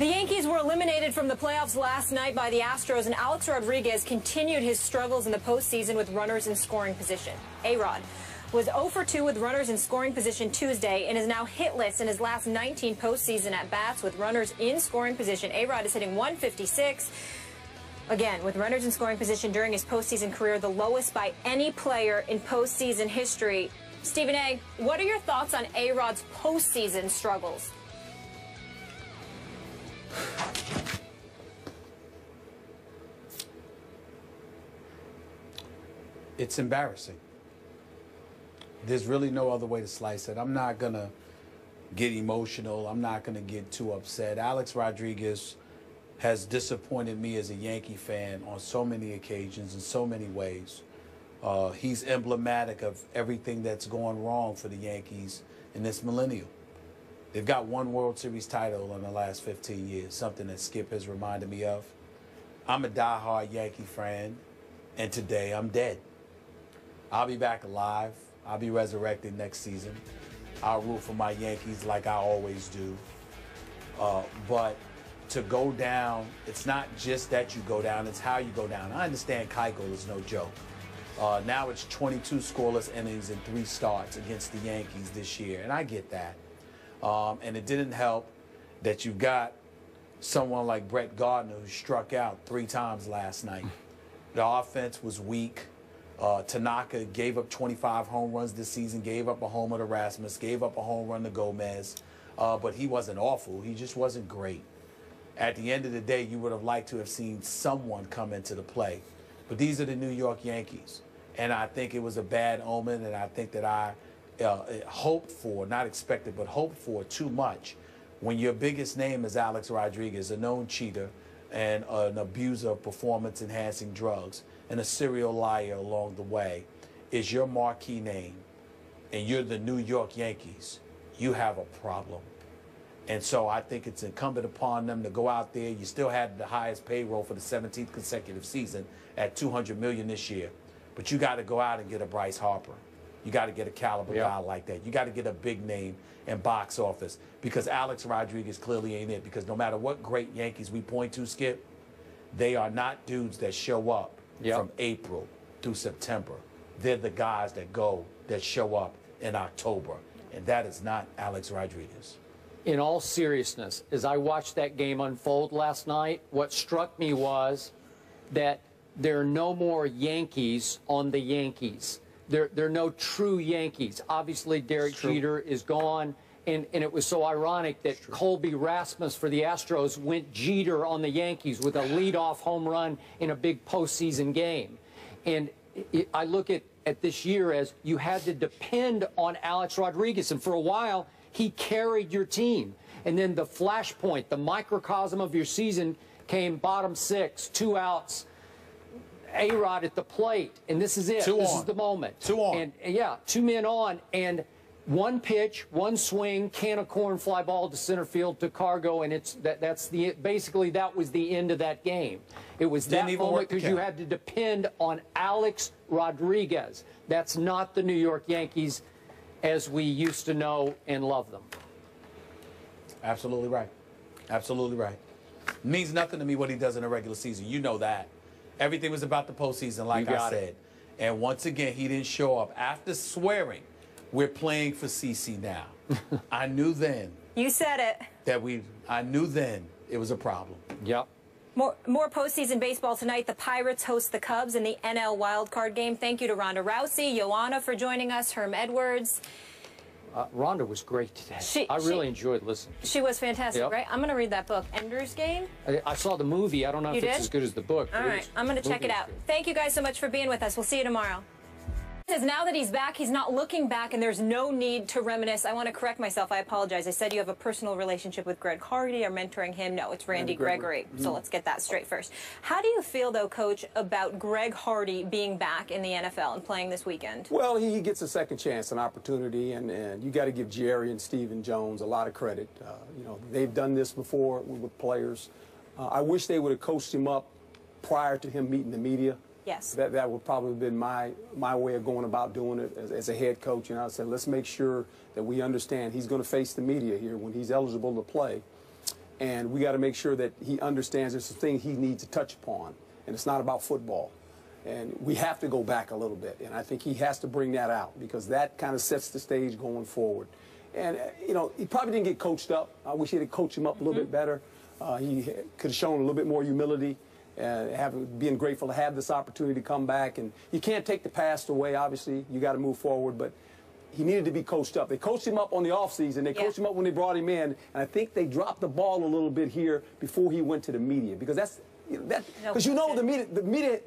The Yankees were eliminated from the playoffs last night by the Astros, and Alex Rodriguez continued his struggles in the postseason with runners in scoring position. A-Rod was 0 for 2 with runners in scoring position Tuesday and is now hitless in his last 19 postseason at-bats with runners in scoring position. A-Rod is hitting .156. Again, with runners in scoring position during his postseason career, the lowest by any player in postseason history. Stephen A., what are your thoughts on A-Rod's postseason struggles? It's embarrassing. There's really no other way to slice it. I'm not going to get emotional. I'm not going to get too upset. Alex Rodriguez has disappointed me as a Yankee fan on so many occasions in so many ways. He's emblematic of everything that's gone wrong for the Yankees in this millennium. They've got one World Series title in the last 15 years, something that Skip has reminded me of. I'm a diehard Yankee fan, and today I'm dead. I'll be back alive. I'll be resurrected next season. I'll root for my Yankees like I always do. But to go down, it's not just that you go down, it's how you go down. I understand Keuchel is no joke. Now it's 22 scoreless innings and 3 starts against the Yankees this year, and I get that. And it didn't help that you've got someone like Brett Gardner who struck out 3 times last night. The offense was weak. Tanaka gave up 25 home runs this season, gave up a homer to Rasmus, gave up a home run to Gomez. But he wasn't awful. He just wasn't great. At the end of the day, you would have liked to have seen someone come into the play. But these are the New York Yankees. And I think it was a bad omen, and I think that I hoped for, not expected, but hoped for too much when your biggest name is Alex Rodriguez, a known cheater and an abuser of performance-enhancing drugs and a serial liar along the way, is your marquee name, and you're the New York Yankees. You have a problem. And so I think it's incumbent upon them to go out there. You still had the highest payroll for the 17th consecutive season at $200 million this year. But you got to go out and get a Bryce Harper. You got to get a caliber guy like that. You got to get a big name in box office, because Alex Rodriguez clearly ain't it. Because no matter what great Yankees we point to, Skip, they are not dudes that show up from April through September. They're the guys that show up in October. And that is not Alex Rodriguez. In all seriousness, as I watched that game unfold last night, what struck me was that there are no more Yankees on the Yankees. There are no true Yankees. Obviously, Derek Jeter is gone, and it was so ironic that Colby Rasmus for the Astros went Jeter on the Yankees with a leadoff home run in a big postseason game. And I look at this year as you had to depend on Alex Rodriguez, and for a while, he carried your team. And then the flashpoint, the microcosm of your season came bottom 6, 2 outs, A-Rod at the plate, and this is it. This is the moment. 2 on. And yeah, 2 men on, and 1 pitch, 1 swing, can of corn, fly ball to center field to Cargo, and basically that was the end of that game. It was that moment because you had to depend on Alex Rodriguez. That's not the New York Yankees as we used to know and love them. Absolutely right. Absolutely right. It means nothing to me what he does in the regular season. You know that. Everything was about the postseason, like I said. And once again, he didn't show up. After swearing, we're playing for CC now. I knew then. You said it. I knew then it was a problem. Yep. More postseason baseball tonight. The Pirates host the Cubs in the NL wildcard game. Thank you to Ronda Rousey, Joanna for joining us, Herm Edwards. Rhonda was great today. I really enjoyed listening. She was fantastic, right? I'm going to read that book, Ender's Game. I saw the movie. I don't know if it's as good as the book. All right, I'm going to check it out. Thank you guys so much for being with us. We'll see you tomorrow. Says now that he's back, he's not looking back, and there's no need to reminisce. I want to correct myself. I apologize. I said you have a personal relationship with Greg Hardy or mentoring him. No, it's Randy Gregory. So let's get that straight first. How do you feel, though, Coach, about Greg Hardy being back in the NFL and playing this weekend? Well, he gets a second chance, an opportunity, and you got to give Jerry and Stephen Jones a lot of credit. You know, they've done this before with players. I wish they would have coached him up prior to him meeting the media. Yes. That would probably have been my way of going about doing it as a head coach. And I said, let's make sure that we understand he's going to face the media here when he's eligible to play. And we got to make sure that he understands there's some things he needs to touch upon, and it's not about football. And we have to go back a little bit, and I think he has to bring that out because that kind of sets the stage going forward. And, you know, he probably didn't get coached up. I wish he had coached him up a little bit better. He could have shown a little bit more humility and being grateful to have this opportunity to come back. And you can't take the past away, obviously. You got to move forward, but he needed to be coached up. They coached him up on the offseason. They coached him up when they brought him in, and I think they dropped the ball a little bit here before he went to the media because that's because the media.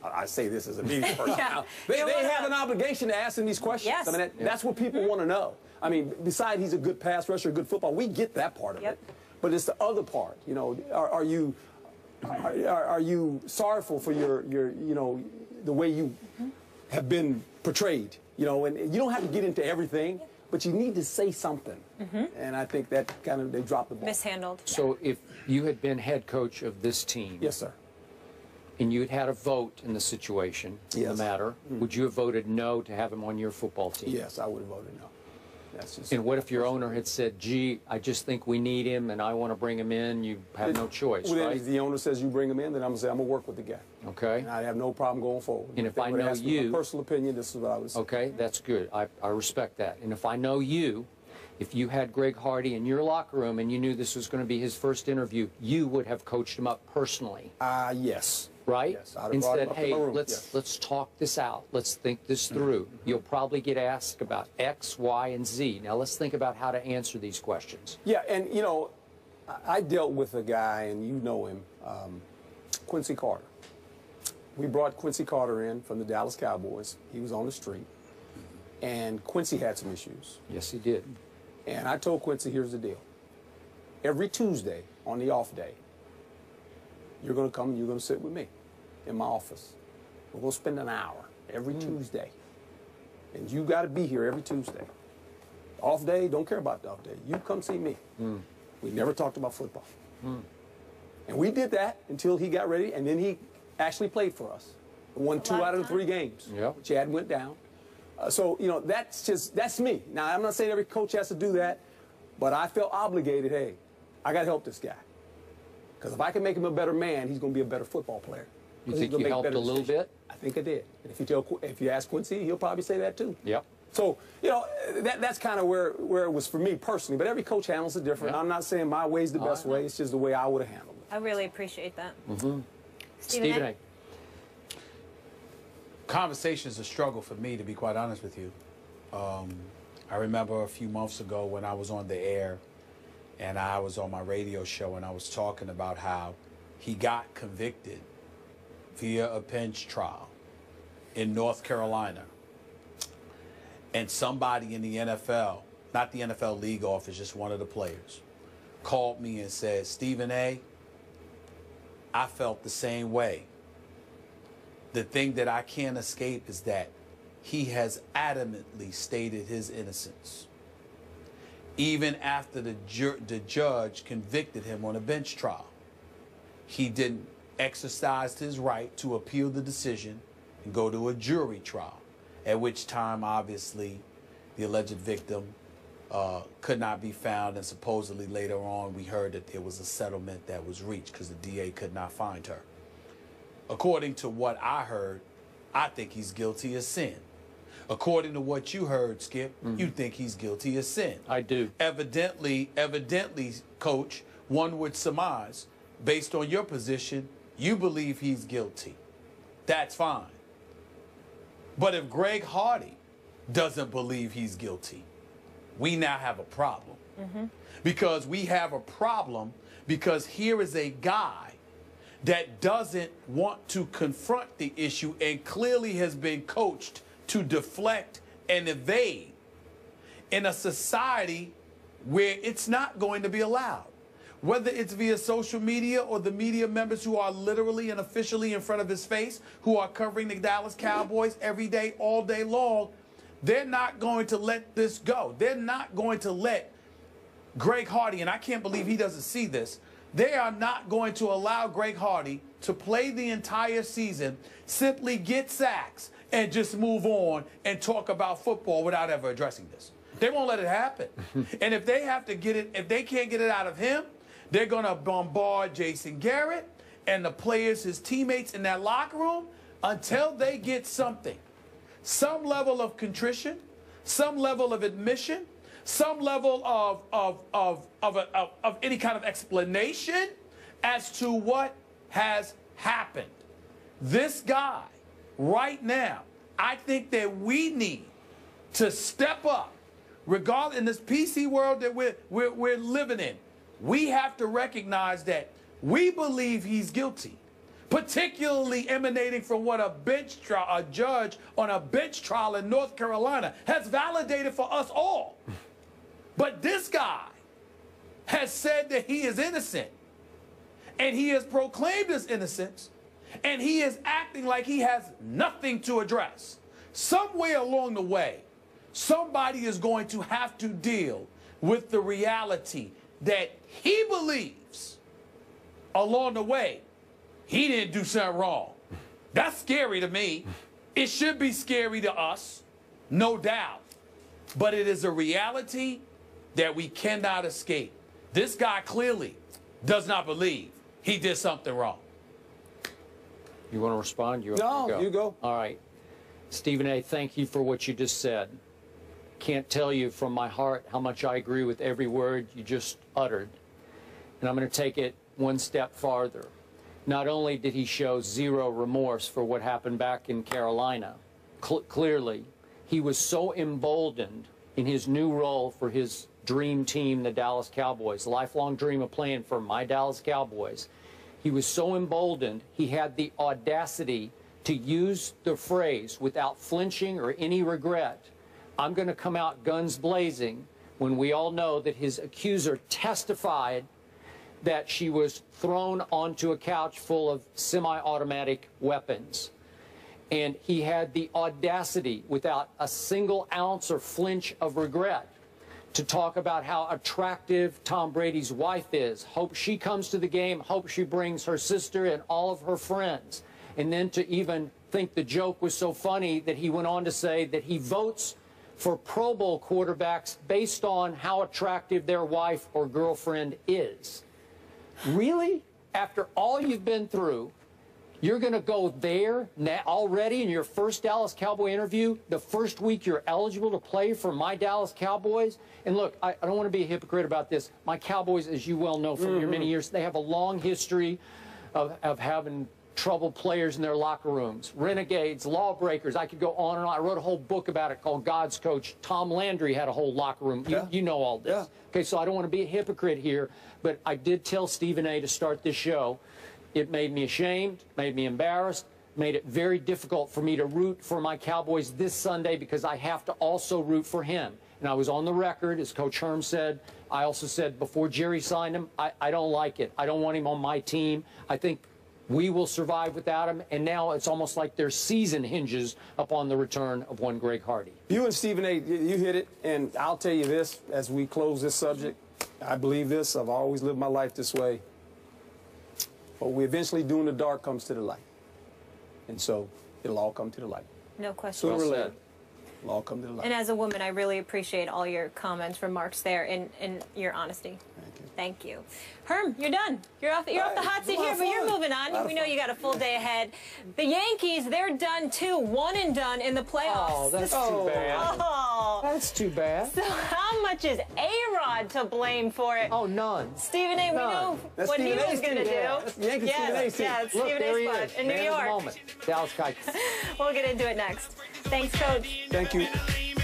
I say this as a media person. They have an obligation to ask him these questions. Yes. I mean, that's what people want to know. I mean, besides he's a good pass rusher, good football, we get that part of it. But it's the other part. You know, are you sorrowful for your you know, the way you have been portrayed? You know, and you don't have to get into everything, but you need to say something. And I think that kind of they dropped the ball. Mishandled. So if you had been head coach of this team, Yes, sir. and you had had a vote in the situation, in the matter, would you have voted no to have him on your football team? Yes, I would have voted no. That's just. And what if your owner had said, gee, I just think we need him and I want to bring him in? You have no choice, Well, right? if the owner says you bring him in, then I'm going to say I'm going to work with the guy. Okay. And I have no problem going forward. And if they I would know ask me you- my personal opinion, this is what I would say. Okay, that's good. I respect that. And if I know you, if you had Greg Hardy in your locker room and you knew this was going to be his first interview, you would have coached him up personally. Yes. Right? Yes, I'd have And brought him said, up to hey, my room. let's Yes. talk this out. Let's think this through. You'll probably get asked about X, Y, and Z. Now let's think about how to answer these questions. Yeah, and you know, I dealt with a guy, and you know him, Quincy Carter. We brought Quincy Carter in from the Dallas Cowboys. He was on the street, and Quincy had some issues. Yes, he did. And I told Quincy, here's the deal. Every Tuesday on the off day, you're going to come and you're going to sit with me in my office. We're going to spend an hour every Tuesday. And you got to be here every Tuesday. Off day, don't care about the off day. You come see me. We never talked about football. And we did that until he got ready, and then he actually played for us. Won 2 out of the 3 games. Yep. Chad went down. So, you know, that's me. Now, I'm not saying every coach has to do that, but I felt obligated, hey, I got to help this guy. Because if I can make him a better man, he's going to be a better football player. You think you helped a little bit? I think I did. And if you ask Quincy, he'll probably say that too. Yep. So, you know, that's kind of where it was for me personally. But every coach handles it different. Yeah. I'm not saying my way is the best way. It's just the way I would have handled it. I really appreciate that. Stephen A. Conversation's a struggle for me, to be quite honest with you. I remember a few months ago when I was on the air and I was on my radio show and I was talking about how he got convicted via a bench trial in North Carolina. And somebody in the NFL, not the NFL league office, just one of the players, called me and said, Stephen A., I felt the same way. The thing that I can't escape is that he has adamantly stated his innocence. Even after the judge convicted him on a bench trial, he didn't exercise his right to appeal the decision and go to a jury trial, at which time, obviously, the alleged victim could not be found, and supposedly later on we heard that there was a settlement that was reached because the DA could not find her. According to what I heard, I think he's guilty of sin. According to what you heard, Skip, you think he's guilty of sin. I do. Evidently, Coach, one would surmise, based on your position, you believe he's guilty. That's fine. But if Greg Hardy doesn't believe he's guilty, we now have a problem. Because we have a problem because here is a guy that doesn't want to confront the issue and clearly has been coached to deflect and evade in a society where it's not going to be allowed. Whether it's via social media or the media members who are literally and officially in front of his face, who are covering the Dallas Cowboys every day, all day long, they're not going to let this go. They're not going to let Greg Hardy, and I can't believe he doesn't see this, they are not going to allow Greg Hardy to play the entire season, simply get sacks, and just move on and talk about football without ever addressing this. They won't let it happen. And if they have to get it, if they can't get it out of him, They're going to bombard Jason Garrett and the players, his teammates in that locker room until they get something. Some level of contrition, some level of admission, some level of any kind of explanation as to what has happened. This guy, right now, I think that we need to step up, regardless in this PC world that we're living in. We have to recognize that we believe he's guilty, particularly emanating from what a judge on a bench trial in North Carolina has validated for us all. But this guy has said that he is innocent, and he has proclaimed his innocence, and he is acting like he has nothing to address. Somewhere along the way, somebody is going to have to deal with the reality that he believes along the way he didn't do something wrong. That's scary to me. It should be scary to us, no doubt. But it is a reality that we cannot escape. This guy clearly does not believe he did something wrong. You want to respond? No, you go. All right. Stephen A., thank you for what you just said. Can't tell you from my heart how much I agree with every word you just uttered. And I'm going to take it one step farther. Not only did he show zero remorse for what happened back in Carolina, clearly, he was so emboldened in his new role for his dream team, the Dallas Cowboys, lifelong dream of playing for my Dallas Cowboys. He was so emboldened, he had the audacity to use the phrase without flinching or any regret, I'm going to come out guns blazing, when we all know that his accuser testified that she was thrown onto a couch full of semi-automatic weapons. And he had the audacity, without a single ounce or flinch of regret, to talk about how attractive Tom Brady's wife is. Hope she comes to the game, hope she brings her sister and all of her friends. And then to even think the joke was so funny that he went on to say that he votes for Pro Bowl quarterbacks based on how attractive their wife or girlfriend is. Really? After all you've been through, you're going to go there already in your first Dallas Cowboy interview, the first week you're eligible to play for my Dallas Cowboys? And look, I don't want to be a hypocrite about this. My Cowboys, as you well know from your many years, they have a long history of having troubled players in their locker rooms, renegades, lawbreakers. I could go on and on. I wrote a whole book about it called God's Coach. Tom Landry had a whole locker room. You know all this. Yeah. Okay, so I don't want to be a hypocrite here, but I did tell Stephen A. to start this show. It made me ashamed, made me embarrassed, made it very difficult for me to root for my Cowboys this Sunday because I have to also root for him. And I was on the record, as Coach Herm said. I also said before Jerry signed him, I don't like it. I don't want him on my team. I think we will survive without him. And now it's almost like their season hinges upon the return of one Greg Hardy. You and Stephen A., you hit it. And I'll tell you this as we close this subject. I believe this. I've always lived my life this way. What we eventually do in the dark comes to the light. And so it'll all come to the light. No question. Sooner or later, it'll all come to the light. And as a woman, I really appreciate all your comments, remarks there, and your honesty. Thank you. Thank you. Herm, you're done. You're off the hot seat here, but you're moving on. We know you got a full day ahead. The Yankees, they're done too. One and done in the playoffs. Oh, that's too bad. Oh. That's too bad. So how much is A-Rod to blame for it? Oh, none. Stephen A., we know That's what Stephen he A's was going to team. do. Yeah, that's Yankees Stephen A's team. Yeah, it's Look, Stephen there he A's is. spot in New Man of the York. moment. Dallas Cowboys. We'll get into it next. Thanks, Coach. Thank you.